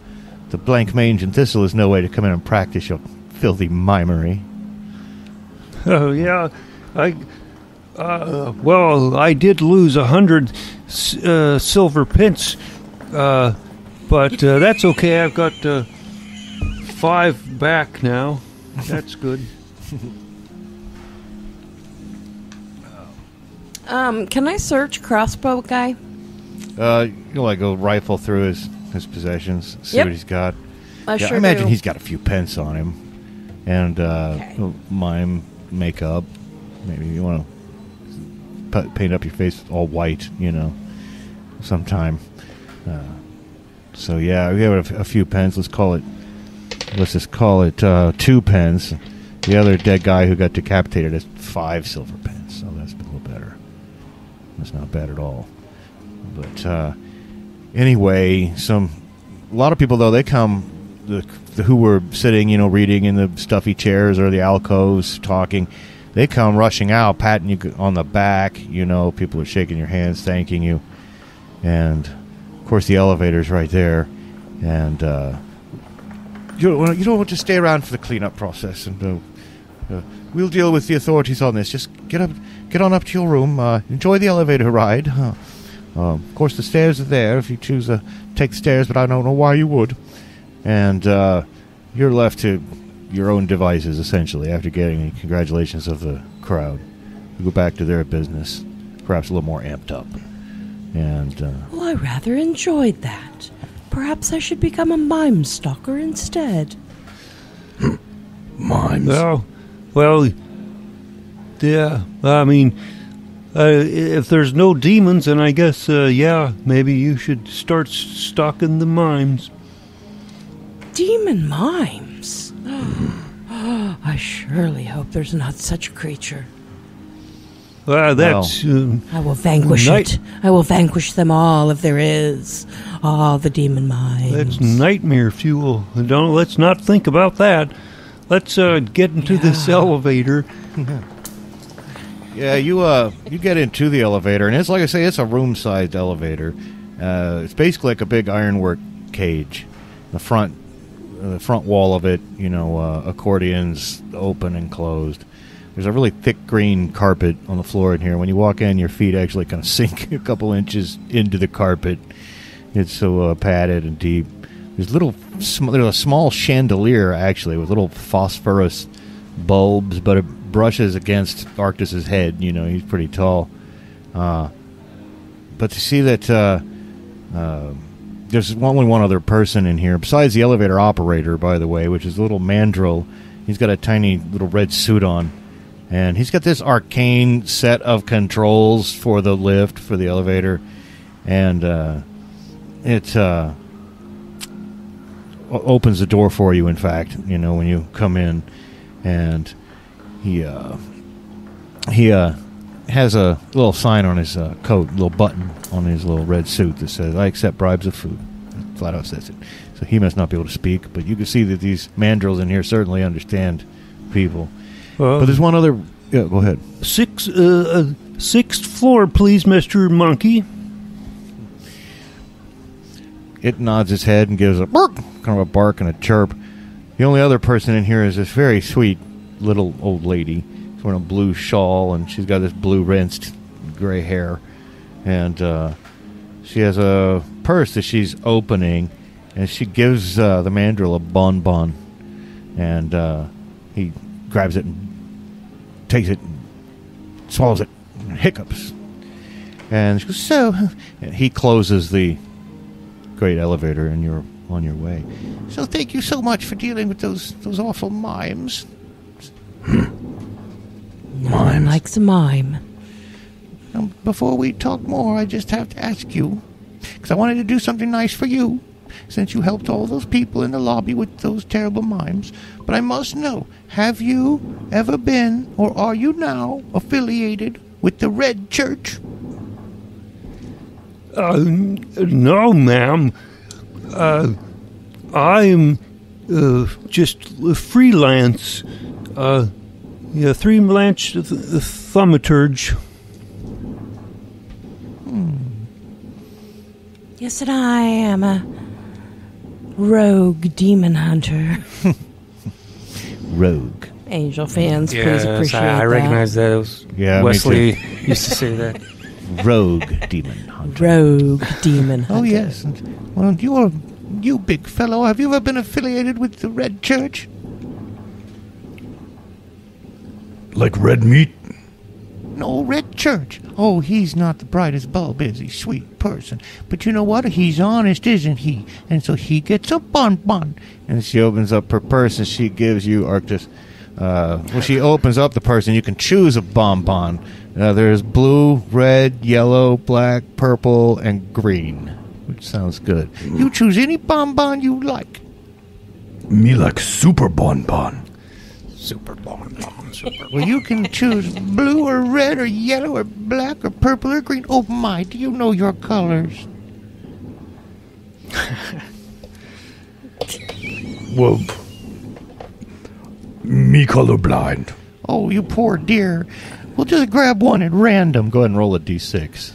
Blancmange Thistle is no way to come in and practice your filthy mimery. Oh, yeah. Well, I did lose 100 silver pence, but that's okay. I've got 5 back now. That's good. Can I search crossbow guy? You'll like go rifle through his possessions, see what he's got. I imagine he's got a few pence on him, and mime makeup. Maybe you want to paint up your face all white, sometime. So yeah, we have a few pence. Let's just call it 2 pence. The other dead guy who got decapitated has 5 silver pence, so that's a little better. That's not bad at all. But anyway, a lot of people though, they come who were sitting, reading in the stuffy chairs or the alcoves, talking. They come rushing out, patting you on the back. People are shaking your hands, thanking you, and of course the elevator's right there. And you don't want to stay around for the cleanup process, and we'll deal with the authorities on this. Just get on up to your room. Enjoy the elevator ride. Of course, the stairs are there if you choose to take the stairs, but I don't know why you would. And you're left to your own devices, essentially, after getting the congratulations of the crowd. You go back to their business, perhaps a little more amped up. And well, I rather enjoyed that. Perhaps I should become a mime stalker instead. Mimes. Oh, well, yeah, I mean, if there's no demons, then I guess, maybe you should start stalking the mimes. Demon mimes? I surely hope there's not such a creature. That's... I will vanquish it. I will vanquish them all if there is. All the demon mimes. That's nightmare fuel. Let's not think about that. Let's get into this elevator. Yeah, you get into the elevator, and it's like I say, it's a room-sized elevator. It's basically like a big ironwork cage. The front wall of it, accordions open and closed. There's a really thick green carpet on the floor in here. When you walk in, your feet actually kind of sink a couple inches into the carpet. It's so padded and deep. There's a small chandelier, actually, with little phosphorus bulbs, but it brushes against Arctus's head. He's pretty tall. But to see that there's only one other person in here, besides the elevator operator, by the way, which is a little mandrill. He's got a tiny little red suit on. And he's got this arcane set of controls for the lift, for the elevator. And it opens the door for you, in fact, when you come in. And he has a little sign on his coat, a little button on his little red suit that says, "I accept bribes of food." It flat out says it. So he must not be able to speak, but you can see that these mandrills in here certainly understand people. But there's one other... Yeah, go ahead. 6th floor, please, Mr. Monkey. It nods its head and gives a bark, kind of a bark and a chirp. The only other person in here is this very sweet little old lady. She's wearing a blue shawl, and she's got this blue rinsed gray hair. And she has a purse that she's opening, and she gives the mandrill a bonbon. And he grabs it and takes it, swallows it, and hiccups. And she goes, "So," and he closes the great elevator, and you're on your way. "So thank you so much for dealing with those awful mimes." No one likes a mime. Before we talk more, I just have to ask you, because I wanted to do something nice for you, since you helped all those people in the lobby with those terrible mimes. But I must know, have you ever been, or are you now, affiliated with the Red Church? No, ma'am. I'm just freelance. Freelance thaumaturge. Yes, and I am a rogue demon hunter. Rogue. Angel fans, please Yes, appreciate I that. recognize that. It was Yeah, me Wesley too. used to say that. Rogue demon hunter. Rogue demon hunter. Oh, yes. Well, you big fellow, have you ever been affiliated with the Red Church? Like red meat? No, Red Church. Oh, he's not the brightest bulb, is he? Sweet person. But you know what? He's honest, isn't he? And so he gets a bonbon. And she opens up her purse and she gives you Arctus. When she opens up the purse and you can choose a bonbon. There's blue, red, yellow, black, purple, and green. Which sounds good. You choose any bonbon you like. Me like super bonbon. Super bonbon. Super. Well, you can choose blue or red or yellow or black or purple or green. Oh, my, do you know your colors? Well, me colorblind. Oh, you poor dear. We'll just grab one at random. Go ahead and roll a d6.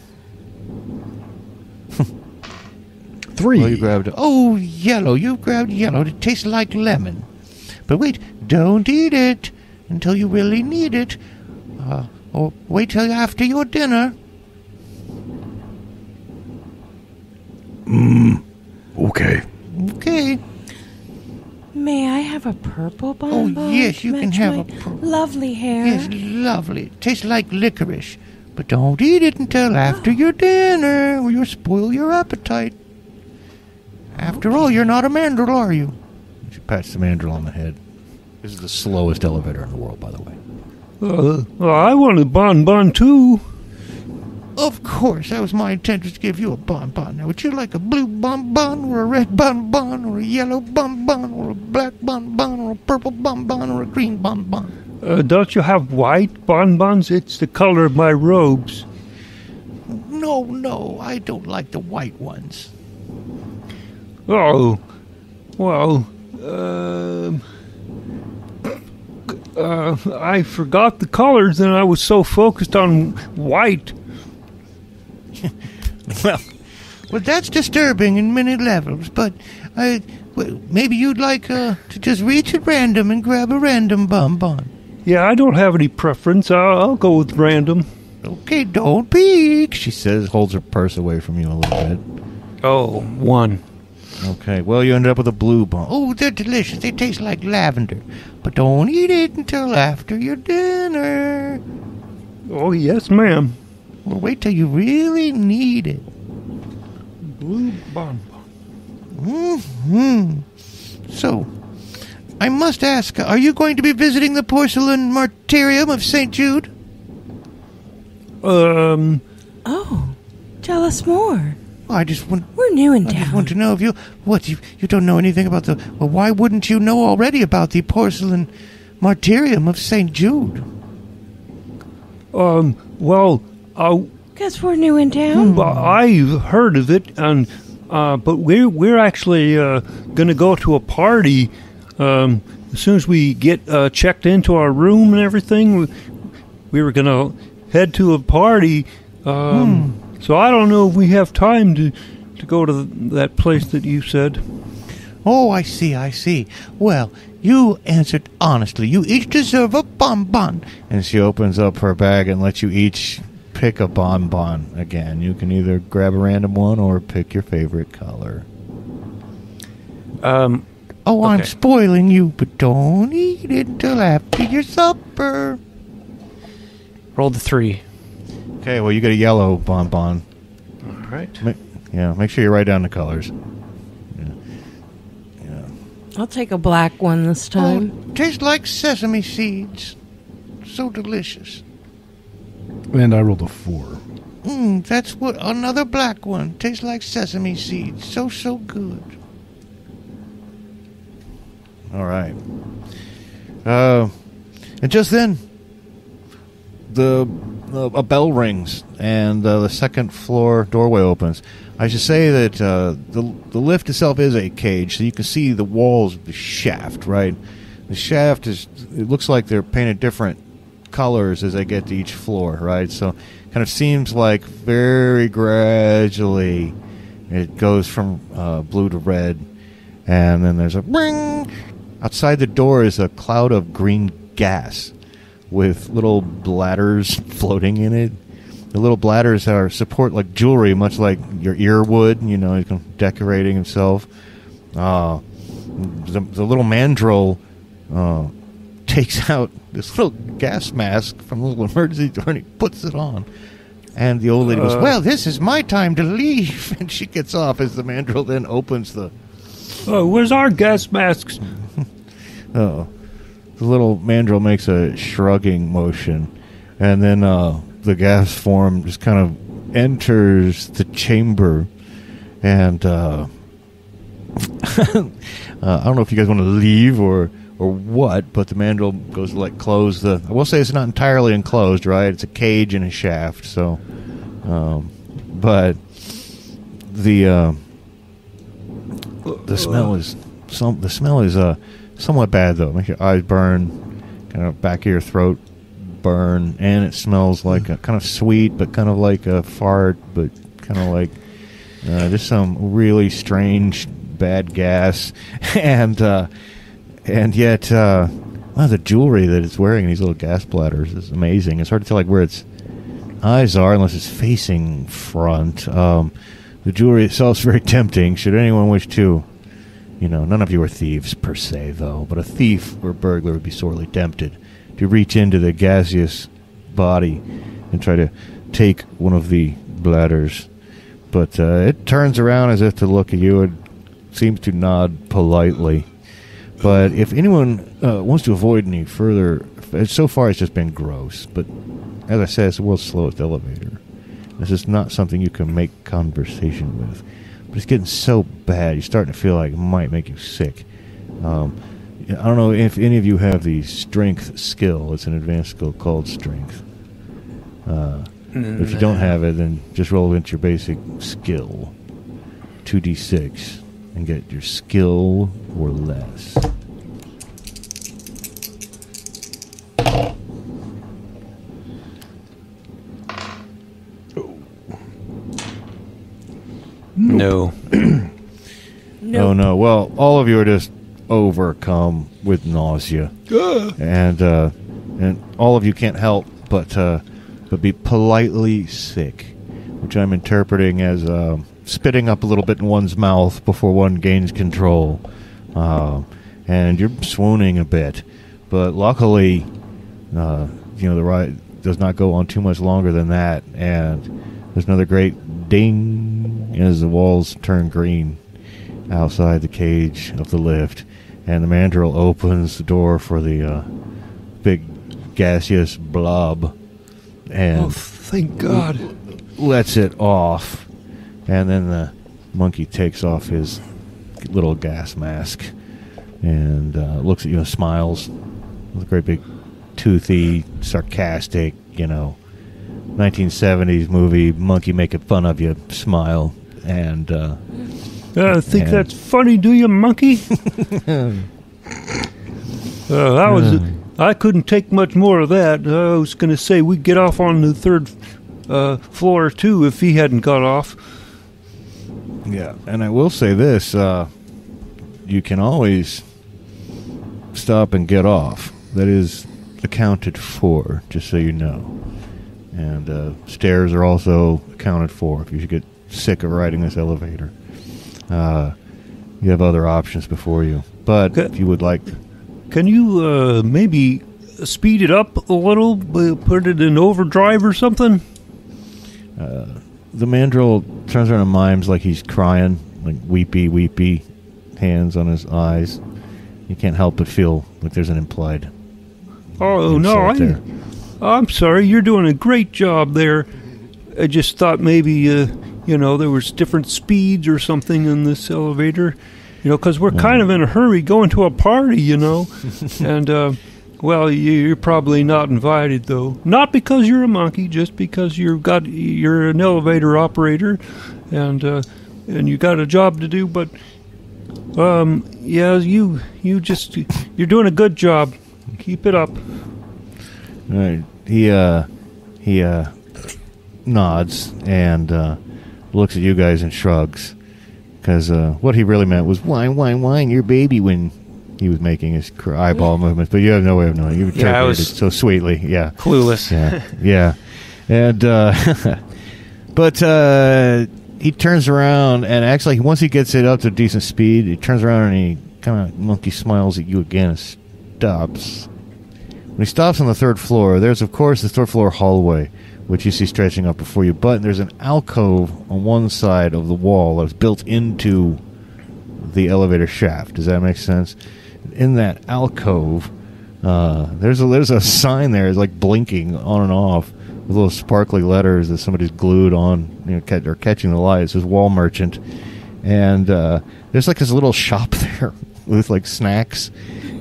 3. Well, you grabbed... Oh, yellow. You grabbed yellow. It tastes like lemon. But wait, don't eat it until you really need it. Or wait till after your dinner. Okay. Okay. May I have a purple bonbon? Oh, yes, you to can match have my a purple. lovely hair. Yes, lovely. It tastes like licorice. But don't eat it until after your dinner, or you'll spoil your appetite. After all, you're not a mandrill, are you? She pats the mandrill on the head. This is the slowest elevator in the world, by the way. Well, I want a bonbon too. Of course, that was my intention to give you a bonbon. Now, would you like a blue bonbon, or a red bonbon, or a yellow bonbon, or a black bonbon, or a purple bonbon, or a green bonbon? Don't you have white bonbons? It's the color of my robes. No, I don't like the white ones. Oh, well, I forgot the colors and I was so focused on white. Well, that's disturbing in many levels, but maybe you'd like to just reach at random and grab a random bonbon. Yeah, I don't have any preference. I'll go with random. Okay, don't peek, she says, holds her purse away from you a little bit. Oh, 1. Okay, well, you ended up with a blue bonbon. Oh, they're delicious. They taste like lavender. But don't eat it until after your dinner. Oh, yes, ma'am. Well, wait till you really need it. Blue bonbon. So, I must ask, are you going to be visiting the porcelain martyrium of St. Jude? Oh, tell us more. I just want... We're new in I just town. want to know if you... What, you don't know anything about the... Well, why wouldn't you know already about the porcelain martyrium of St. Jude? Well, Because we're new in town. I've heard of it, and but we're actually going to go to a party as soon as we get checked into our room and everything. We were going to head to a party, so I don't know if we have time to go to that place that you said. Oh, I see. Well, you answered honestly. You each deserve a bonbon. And she opens up her bag and lets you each pick a bonbon again. You can either grab a random one or pick your favorite color. Oh, okay. I'm spoiling you, but don't eat it until after your supper. Roll the 3. Okay, well, you get a yellow bonbon. All right. Make sure you write down the colors. I'll take a black one this time. Oh, tastes like sesame seeds. So delicious. And I rolled a 4. That's what another black one. Tastes like sesame seeds. So good. All right. And just then, a bell rings, and the second floor doorway opens. I should say that the lift itself is a cage, so you can see the walls of the shaft, right? The shaft it looks like they're painted different colors as they get to each floor, right? So kind of seems like very gradually it goes from blue to red, and then there's a ring. Outside the door is a cloud of green gas with little bladders floating in it. The little bladders support like jewelry, much like your ear would. You know, he's decorating himself. The little mandrill takes out this little gas mask from the little emergency door and he puts it on. And the old lady goes, "Well, this is my time to leave." And she gets off as the mandrill then opens the... where's our gas masks? The little mandrill makes a shrugging motion. And then the gas form just kind of enters the chamber. And I don't know if you guys want to leave or what, but the mandrill goes to close the... I will say it's not entirely enclosed, right? It's a cage and a shaft, so... but the smell is... The smell is somewhat bad, though. Makes your eyes burn, kind of back of your throat burn, and it smells like a kind of sweet, but kind of like a fart, but kind of like just some really strange bad gas, and yet the jewelry that it's wearing in these little gas bladders is amazing. It's hard to tell where its eyes are unless it's facing front. The jewelry itself is very tempting. Should anyone wish to... You know, none of you are thieves per se, though, but a thief or burglar would be sorely tempted to reach into the gaseous body and try to take one of the bladders. But it turns around as if to look at you and seems to nod politely. But if anyone wants to avoid any further... So far, it's just been gross. But as I said, it's the world's slowest elevator. This is not something you can make conversation with. But it's getting so bad, you're starting to feel like it might make you sick. I don't know if any of you have the strength skill. It's an advanced skill called strength. If you don't have it, then just roll into your basic skill. 2d6 and get your skill or less. No. No. Oh, no. Well, all of you are just overcome with nausea. And all of you can't help but be politely sick, which I'm interpreting as spitting up a little bit in one's mouth before one gains control. And you're swooning a bit. But luckily, the ride does not go on too much longer than that. And there's another great ding as the walls turn green outside the cage of the lift, and the mandrill opens the door for the big gaseous blob and thank God, lets it off, and then the monkey takes off his little gas mask and looks at you and smiles with a great big toothy, sarcastic, 1970s movie monkey making fun of you smile. And I think that's funny, do you, monkey? I couldn't take much more of that. I was going to say we'd get off on the third floor too if he hadn't got off. Yeah, and I will say this: you can always stop and get off. That is accounted for, just so you know. And stairs are also accounted for if you should get sick of riding this elevator. You have other options before you, but if you would like... Can you maybe speed it up a little, put it in overdrive or something? The mandrill turns around and mimes like he's crying, like weepy hands on his eyes. You can't help but feel like there's an implied Oh no, there. I'm sorry, you're doing a great job there. I just thought maybe, there was different speeds or something in this elevator. Because we're kind of in a hurry going to a party, And, you're probably not invited, though. Not because you're a monkey, just because you're an elevator operator, and you got a job to do. But, you're doing a good job. Keep it up. All right. He nods and looks at you guys and shrugs, because what he really meant was whine your baby when he was making his eyeball movements, but you have no way of knowing. You interpreted it so sweetly. Yeah, clueless. Yeah. And but he turns around, and actually once he gets it up to decent speed, he turns around and he kind of monkey smiles at you again and stops. When he stops on the third floor, there's, of course, the third floor hallway, which you see stretching up before you, but there's an alcove on one side of the wall that's built into the elevator shaft. Does that make sense? In that alcove, there's a sign there, it's like blinking on and off with little sparkly letters that somebody's glued on, or catching the light. It says Wall Merchant. And there's like this little shop there with like snacks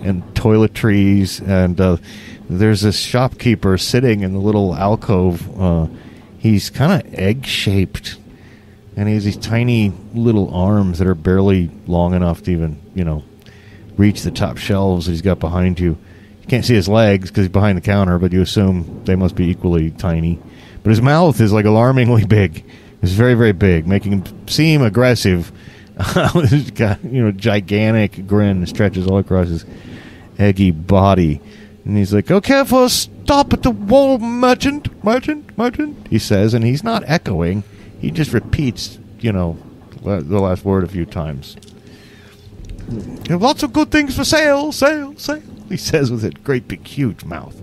and toiletries, and there's this shopkeeper sitting in the little alcove. He's kind of egg-shaped, and he has these tiny little arms that are barely long enough to even, reach the top shelves that he's got behind you. You can't see his legs because he's behind the counter, but you assume they must be equally tiny. But his mouth is like alarmingly big. It's very, very big, making him seem aggressive. He's got, gigantic grin that stretches all across his eggy body. And he's like, "Oh, careful, stop at the Wall merchant, he says, and he's not echoing. He just repeats, the last word a few times. "You have lots of good things for sale, he says with a great big huge mouth.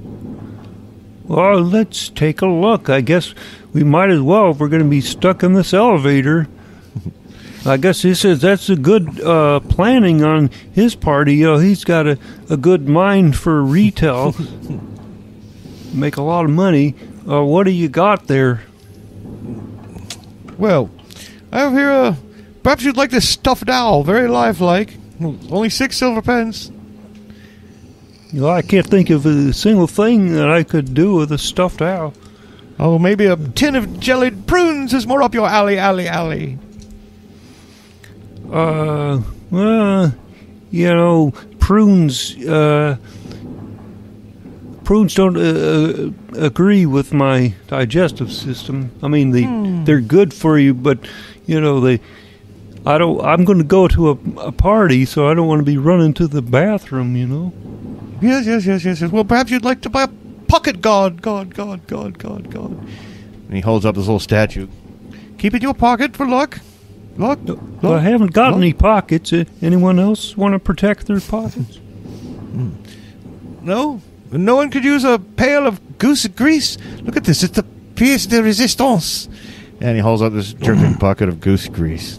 Well, let's take a look. I guess we might as well if we're going to be stuck in this elevator. I guess he says that's a good planning on his part. He's got a good mind for retail. Make a lot of money. What do you got there? Well, I have here perhaps you'd like this stuffed owl, very lifelike. Only 6 silver pence. I can't think of a single thing that I could do with a stuffed owl. Oh, maybe a tin of jellied prunes is more up your alley. Prunes don't agree with my digestive system. I mean, they're good for you, but I'm going to go to a party, so I don't want to be running to the bathroom. Yes. Well, perhaps you'd like to buy a pocket guard. And he holds up this little statue. Keep it in your pocket for luck. Look. I haven't got any pockets. Anyone else want to protect their pockets? No one could use a pail of goose grease. Look at this. It's the pièce de résistance. And he holds up this dripping bucket of goose grease.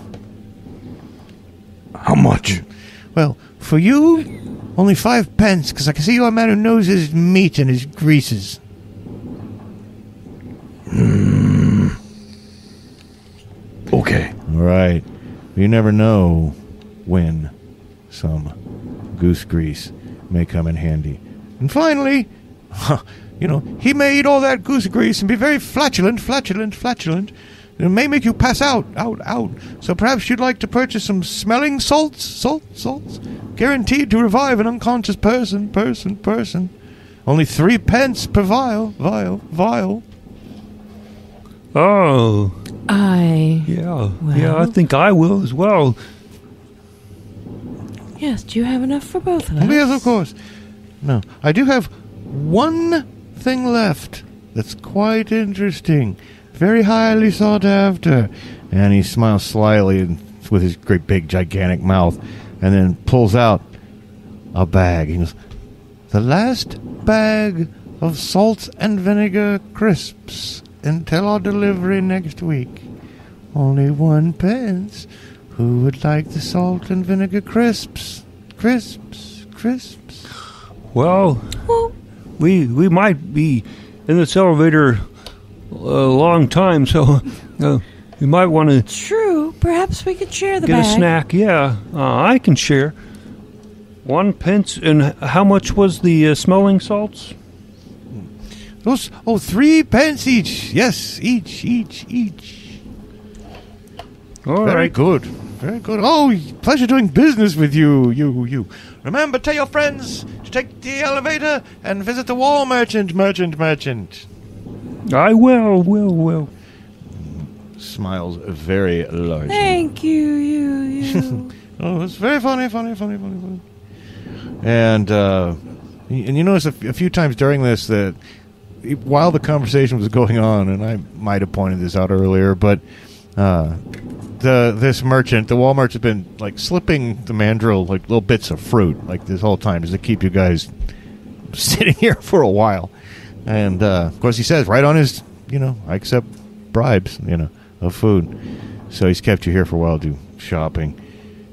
How much? Well, for you, only 5 pence, because I can see you're a man who knows his meat and his greases. Okay. All right. You never know when some goose grease may come in handy. And finally, he may eat all that goose grease and be very flatulent. It may make you pass out. So perhaps you'd like to purchase some smelling salts, guaranteed to revive an unconscious person. Only 3 pence per vial. Oh. Well, I think I will as well. Yes, do you have enough for both of us? Yes, of course. No, I do have one thing left that's quite interesting. Very highly sought after. And he smiles slyly with his great big gigantic mouth, and then pulls out a bag. He goes, "The last bag of salt and vinegar crisps until our delivery next week. Only 1 pence. Who would like the salt and vinegar crisps? Crisps. Well, we might be in this elevator a long time, so you might want to True. Perhaps we could share the get bag. a snack. Yeah, I can share. 1 pence. And how much was the smelling salts? Those 3 pence each. Yes, each. All Very right. good. Very good. Oh, pleasure doing business with you. Remember, tell your friends to take the elevator and visit the wall merchant. I will. Smiles very large. Thank you, you. Oh, it's very funny. And you notice a few times during this that while the conversation was going on, and I might have pointed this out earlier, but this merchant, the wall merchant, has been like slipping the mandrill like little bits of fruit like this whole time just to keep you guys sitting here for a while. And of course he says right on his, I accept bribes, of food. So he's kept you here for a while to do shopping.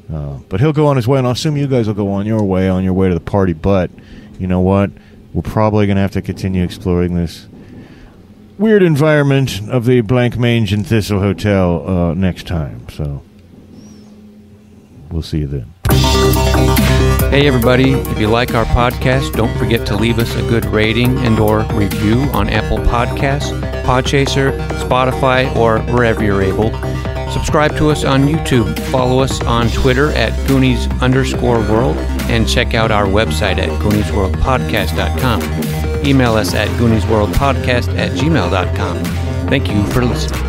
But he'll go on his way, and I'll assume you guys will go on your way to the party. But you know what? We're probably going to have to continue exploring this weird environment of the Blancmange Thistle Hotel next time. So we'll see you then. Hey everybody, if you like our podcast, don't forget to leave us a good rating and or review on Apple Podcasts, Podchaser, Spotify, or wherever you're able. Subscribe to us on YouTube, follow us on Twitter at Goonies_World, and check out our website at GooniesWorldPodcast.com. Email us at GooniesWorldPodcast@gmail.com. Thank you for listening.